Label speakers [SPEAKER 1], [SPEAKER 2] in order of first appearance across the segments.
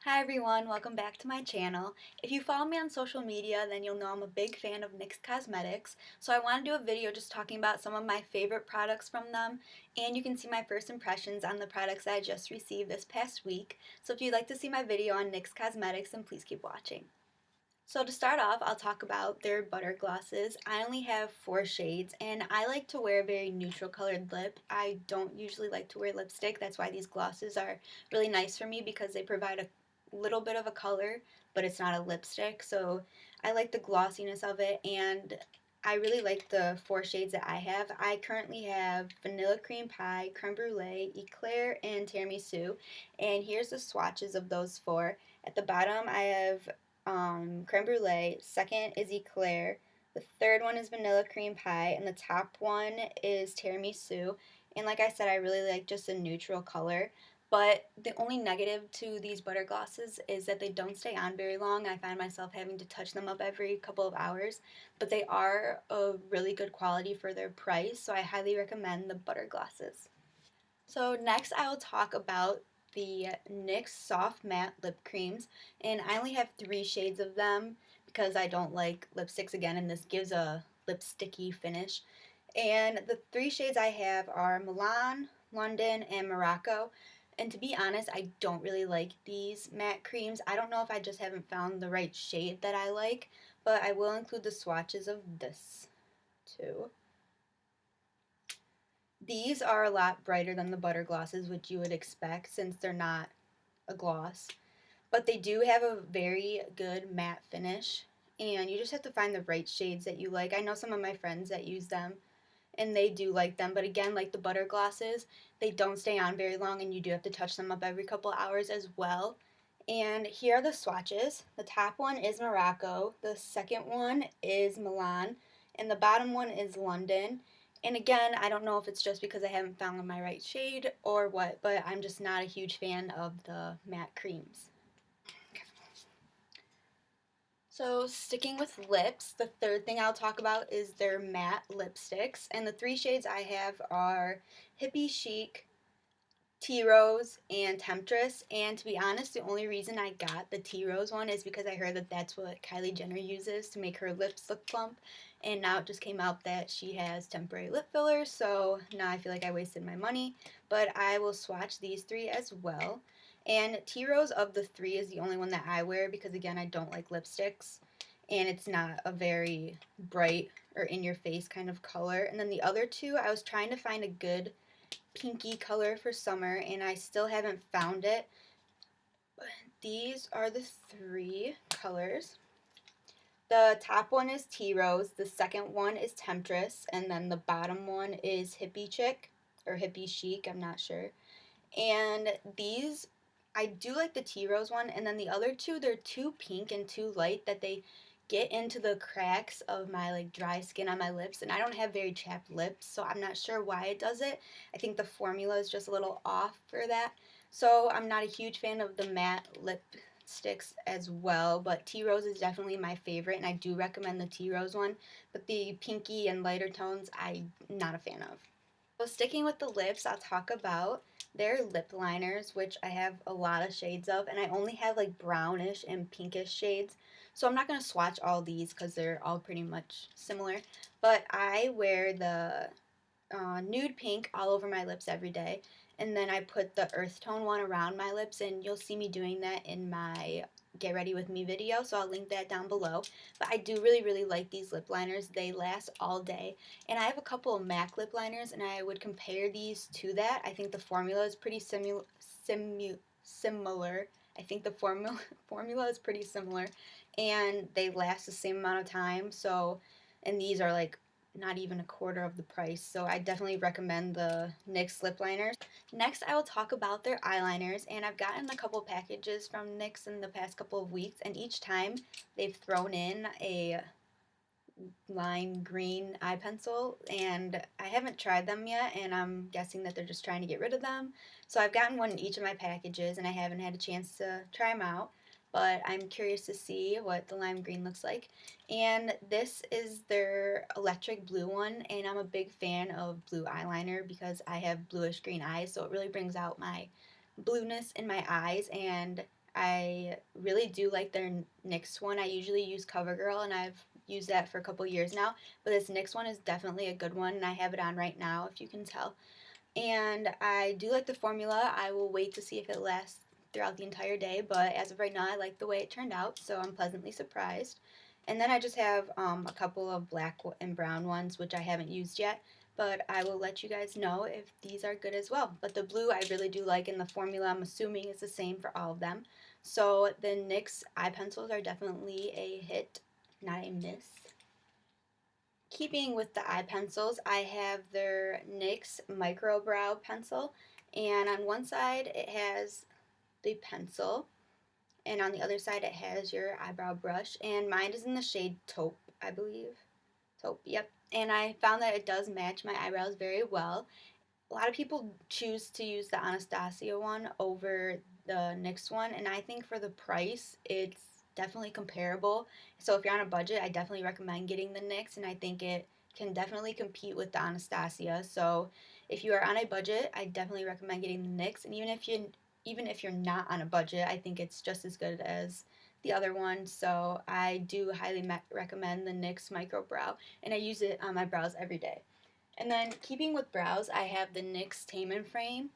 [SPEAKER 1] Hi everyone, welcome back to my channel. If you follow me on social media, then you'll know I'm a big fan of NYX Cosmetics. So I want to do a video just talking about some of my favorite products from them, and you can see my first impressions on the products I just received this past week. So if you'd like to see my video on NYX Cosmetics, then please keep watching. So to start off, I'll talk about their butter glosses. I only have 4 shades, and I like to wear a very neutral colored lip. I don't usually like to wear lipstick. That's why these glosses are really nice for me, because they provide a little bit of a color, but it's not a lipstick. So I like the glossiness of it, and I really like the 4 shades that I have. I currently have Vanilla Cream Pie, Creme Brulee, Eclair, and Tiramisu. And here's the swatches of those 4. At the bottom, I have Creme Brulee, second is Eclair, the third one is Vanilla Cream Pie, and the top one is Tiramisu. And like I said, I really like just a neutral color. But the only negative to these butter glosses is that they don't stay on very long. I find myself having to touch them up every couple of hours, but they are a really good quality for their price, so I highly recommend the butter glosses. So next I will talk about the NYX Soft Matte Lip Creams, and I only have 3 shades of them because I don't like lipsticks again, and this gives a lipsticky finish. And the 3 shades I have are Milan, London, and Morocco. And to be honest, I don't really like these matte creams. I don't know if I just haven't found the right shade that I like, but I will include the swatches of this too. These are a lot brighter than the butter glosses, which you would expect since they're not a gloss. But they do have a very good matte finish, and you just have to find the right shades that you like. I know some of my friends that use them, and they do like them, but again, like the butter glosses, they don't stay on very long, and you do have to touch them up every couple hours as well. And here are the swatches. The top one is Morocco, the second one is Milan, and the bottom one is London. And again, I don't know if it's just because I haven't found my right shade or what, but I'm just not a huge fan of the matte creams. So sticking with lips, the third thing I'll talk about is their matte lipsticks. And the 3 shades I have are Hippie Chic, Tea Rose, and Temptress. And to be honest, the only reason I got the Tea Rose one is because I heard that that's what Kylie Jenner uses to make her lips look plump. And now it just came out that she has temporary lip fillers, so now I feel like I wasted my money. But I will swatch these 3 as well. And Tea Rose of the 3 is the only one that I wear because, again, I don't like lipsticks. And it's not a very bright or in-your-face kind of color. And then the other 2, I was trying to find a good pinky color for summer, and I still haven't found it. But these are the 3 colors. The top one is Tea Rose, the second one is Temptress, and then the bottom one is Hippie Chic, or Hippie Chic, I'm not sure. And these, I do like the Tea Rose one, and then the other 2, they're too pink and too light that they get into the cracks of my like dry skin on my lips, and I don't have very chapped lips, so I'm not sure why it does it. I think the formula is just a little off for that. So I'm not a huge fan of the matte lipsticks as well, but Tea Rose is definitely my favorite, and I do recommend the Tea Rose one, but the pinky and lighter tones I'm not a fan of. So sticking with the lips, I'll talk about their lip liners, which I have a lot of shades of, and I only have like brownish and pinkish shades. So I'm not going to swatch all these because they're all pretty much similar, but I wear the nude pink all over my lips every day, and then I put the earth tone one around my lips, and you'll see me doing that in my Get Ready With Me video, so I'll link that down below. But I do really like these lip liners. They last all day, and I have a couple of MAC lip liners, and I would compare these to that. I think the formula is pretty similar. I think the formula is pretty similar, and they last the same amount of time. So, and these are like not even a quarter of the price, so I definitely recommend the NYX lip liners. Next, I will talk about their eyeliners, and I've gotten a couple packages from NYX in the past couple of weeks, and each time they've thrown in a lime green eye pencil, and I haven't tried them yet, and I'm guessing that they're just trying to get rid of them. So I've gotten one in each of my packages, and I haven't had a chance to try them out, but I'm curious to see what the lime green looks like. And this is their electric blue one, and I'm a big fan of blue eyeliner because I have bluish green eyes, so it really brings out my blueness in my eyes, and I really do like their NYX one. I usually use CoverGirl, and I've used that for a couple years now. But this NYX one is definitely a good one, and I have it on right now, if you can tell. And I do like the formula. I will wait to see if it lasts throughout the entire day, but as of right now, I like the way it turned out, so I'm pleasantly surprised. And then I just have a couple of black and brown ones, which I haven't used yet, but I will let you guys know if these are good as well. But the blue I really do like, and the formula I'm assuming is the same for all of them. So the NYX eye pencils are definitely a hit, not a miss. Keeping with the eye pencils, I have their NYX Micro Brow Pencil, and on one side it has the pencil, and on the other side it has your eyebrow brush, and mine is in the shade Taupe, I believe. Taupe, yep. And I found that it does match my eyebrows very well. A lot of people choose to use the Anastasia one over the NYX one, and I think for the price, it's definitely comparable. So if you're on a budget, I definitely recommend getting the NYX, and I think it can definitely compete with the Anastasia. So if you are on a budget, I definitely recommend getting the NYX, and even if you're not on a budget, I think it's just as good as the other one. So I do highly recommend the NYX Micro Brow, and I use it on my brows every day. And then keeping with brows, I have the NYX Tame and Frame.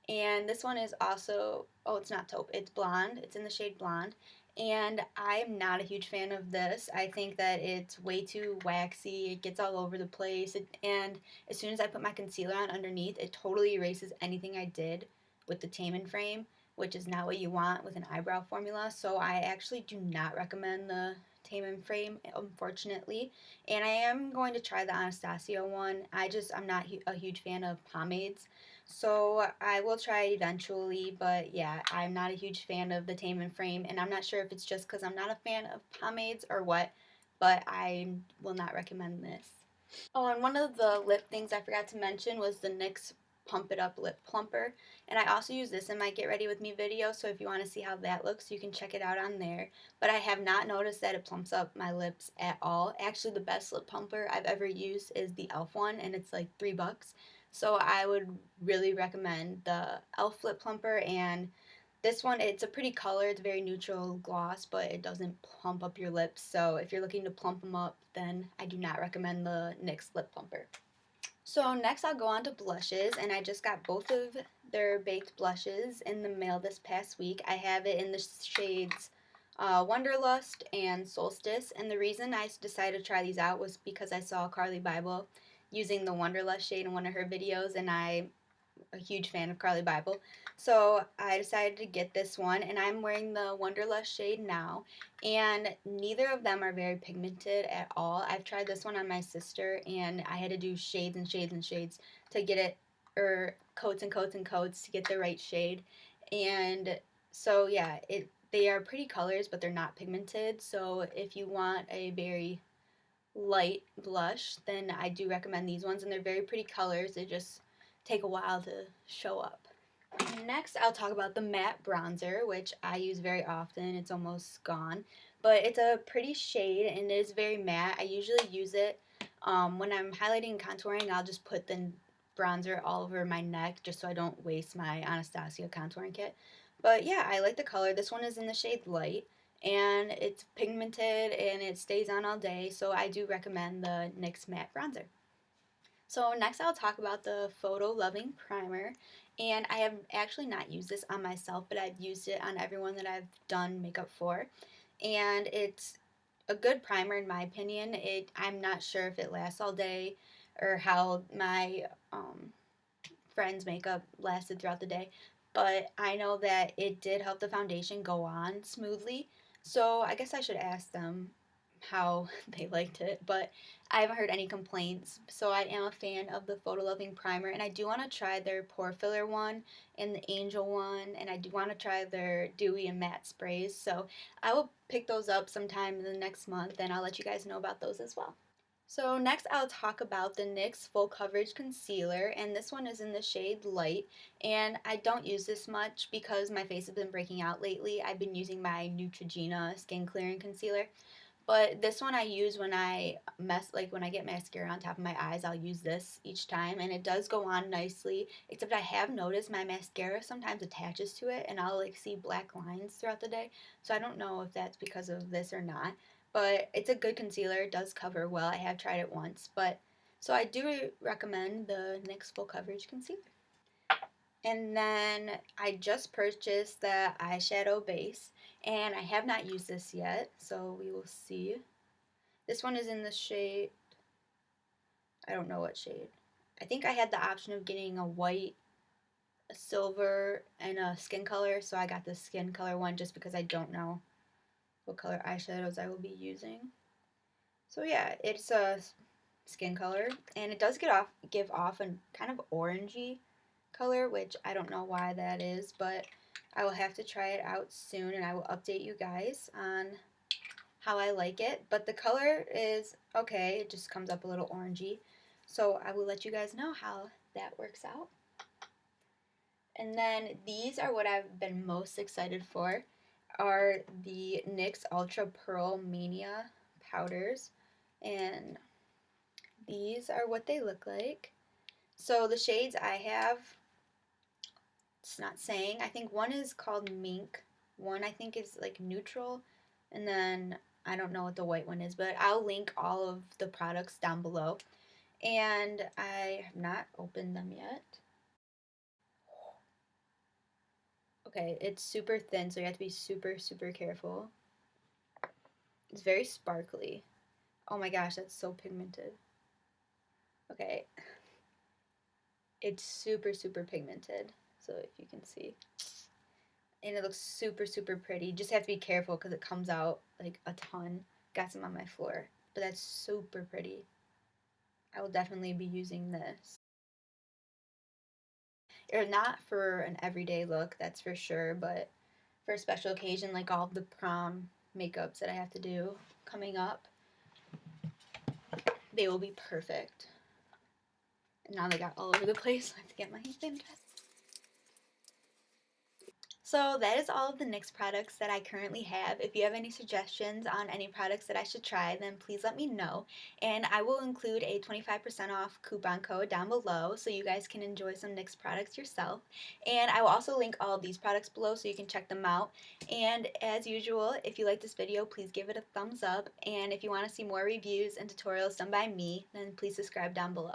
[SPEAKER 1] And this one is also, oh, it's not taupe, it's blonde. It's in the shade blonde. And I'm not a huge fan of this. I think that it's way too waxy. It gets all over the place. And as soon as I put my concealer on underneath, it totally erases anything I did with the Tame and Frame, which is not what you want with an eyebrow formula. So I actually do not recommend the Tame and Frame, unfortunately. And I am going to try the Anastasia one. I'm not a huge fan of pomades. So I will try it eventually, but yeah, I'm not a huge fan of the Tame and Frame, and I'm not sure if it's just because I'm not a fan of pomades or what, but I will not recommend this. Oh, and one of the lip things I forgot to mention was the NYX Pump It Up Lip Plumper, and I also use this in my Get Ready With Me video, so if you want to see how that looks, you can check it out on there. But I have not noticed that it plumps up my lips at all. Actually, the best lip plumper I've ever used is the e.l.f. one, and it's like $3. So I would really recommend the e.l.f. lip plumper, and this one, it's a pretty color. It's a very neutral gloss, but it doesn't plump up your lips. So if you're looking to plump them up, then I do not recommend the NYX lip plumper. So next I'll go on to blushes, and I just got both of their baked blushes in the mail this past week. I have it in the shades Wonderlust and Solstice, and the reason I decided to try these out was because I saw Carly Bible using the Wonderlust shade in one of her videos, and I'm a huge fan of Carly Bible. So I decided to get this one, and I'm wearing the Wonderlust shade now, and neither of them are very pigmented at all. I've tried this one on my sister, and I had to do shades and shades and shades to get it, or coats and coats and coats to get the right shade. And so yeah, they are pretty colors, but they're not pigmented. So if you want a very light blush, then I do recommend these ones, and they're very pretty colors. They just take a while to show up. Next, I'll talk about the matte bronzer, which I use very often. It's almost gone, but it's a pretty shade and it is very matte. I usually use it when I'm highlighting and contouring. I'll just put the bronzer all over my neck just so I don't waste my Anastasia contouring kit. But yeah, I like the color. This one is in the shade light, and it's pigmented and it stays on all day, so I do recommend the NYX matte bronzer. So next I'll talk about the Photo Loving Primer, and I have actually not used this on myself, but I've used it on everyone that I've done makeup for, and it's a good primer in my opinion. I'm not sure if it lasts all day or how my friend's makeup lasted throughout the day, but I know that it did help the foundation go on smoothly. So I guess I should ask them how they liked it, but I haven't heard any complaints. So I am a fan of the Photo Loving Primer, and I do want to try their pore filler one and the Angel one, and I do want to try their dewy and matte sprays. So I will pick those up sometime in the next month, and I'll let you guys know about those as well. So next I'll talk about the NYX Full Coverage Concealer, and this one is in the shade Light, and I don't use this much because my face has been breaking out lately. I've been using my Neutrogena Skin Clearing Concealer, But this one I use when I when I get mascara on top of my eyes, I'll use this each time, and it does go on nicely, except I have noticed my mascara sometimes attaches to it, and I'll like see black lines throughout the day, so I don't know if that's because of this or not, but it's a good concealer. It does cover well. I have tried it once, but so I do recommend the NYX Full Coverage Concealer. And then I just purchased the eyeshadow base, and I have not used this yet, so we will see. This one is in the shade, I don't know what shade. I think I had the option of getting a white, a silver, and a skin color, so I got the skin color one just because I don't know what color eyeshadows I will be using. So yeah, it's a skin color, and it does give off a kind of orangey color, which I don't know why that is, but I will have to try it out soon, and I will update you guys on how I like it. But the color is okay. It just comes up a little orangey, so I will let you guys know how that works out. And then these are what I've been most excited for, are the NYX Ultra Pearl Mania powders, and these are what they look like. So the shades I have, it's not saying. I think one is called Mink. One I think is like neutral. And then I don't know what the white one is, but I'll link all of the products down below. And I have not opened them yet. Okay, it's super thin, so you have to be super, super careful. It's very sparkly. Oh my gosh, that's so pigmented. Okay. It's super, super pigmented. So if you can see. And it looks super, super pretty. Just have to be careful because it comes out like a ton. Got some on my floor. But that's super pretty. I will definitely be using this. Or not for an everyday look, that's for sure, but for a special occasion like all the prom makeups that I have to do coming up, they will be perfect. And now they got all over the place, so I have to get my hand dressed. So that is all of the NYX products that I currently have. If you have any suggestions on any products that I should try, then please let me know. And I will include a 25% off coupon code down below so you guys can enjoy some NYX products yourself. And I will also link all of these products below so you can check them out. And as usual, if you like this video, please give it a thumbs up. And if you want to see more reviews and tutorials done by me, then please subscribe down below.